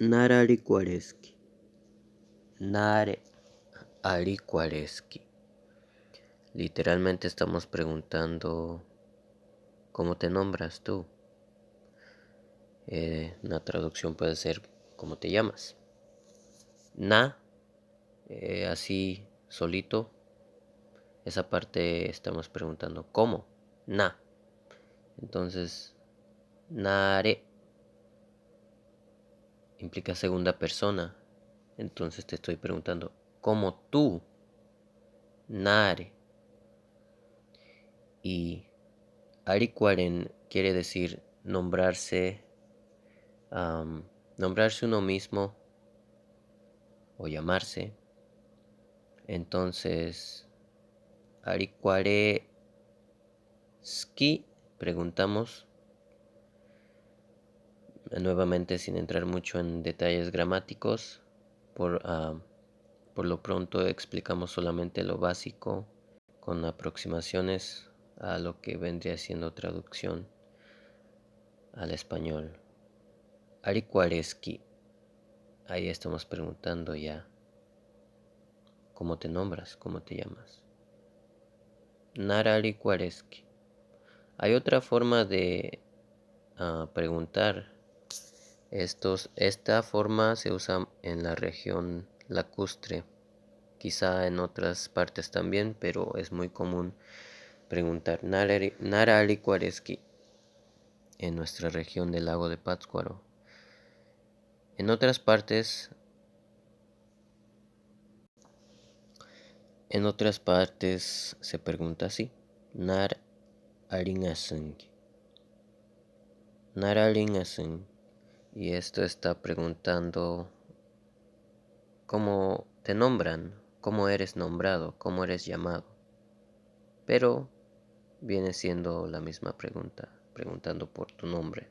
Nararikuareski. Nararikuareski. Literalmente estamos preguntando ¿cómo te nombras tú? Una traducción puede ser ¿cómo te llamas? Así solito. Esa parte estamos preguntando ¿cómo? Entonces, nare implica segunda persona. Entonces te estoy preguntando ¿cómo tú? Nare. Y Arikuaren quiere decir nombrarse, nombrarse uno mismo o llamarse. Entonces, Arikuare ski, preguntamos, nuevamente sin entrar mucho en detalles gramáticos. Por lo pronto explicamos solamente lo básico con aproximaciones a lo que vendría siendo traducción al español. Arikuareski. Ahí estamos preguntando ya ¿cómo te nombras? ¿Cómo te llamas? Nararikuareski. Hay otra forma de preguntar. Esta forma se usa en la región lacustre, quizá en otras partes también, pero es muy común preguntar Nararikuareski en nuestra región del lago de Pátzcuaro. En otras partes se pregunta así: Naralingasen. Y esto está preguntando cómo te nombran, cómo eres nombrado, cómo eres llamado. Pero viene siendo la misma pregunta, preguntando por tu nombre.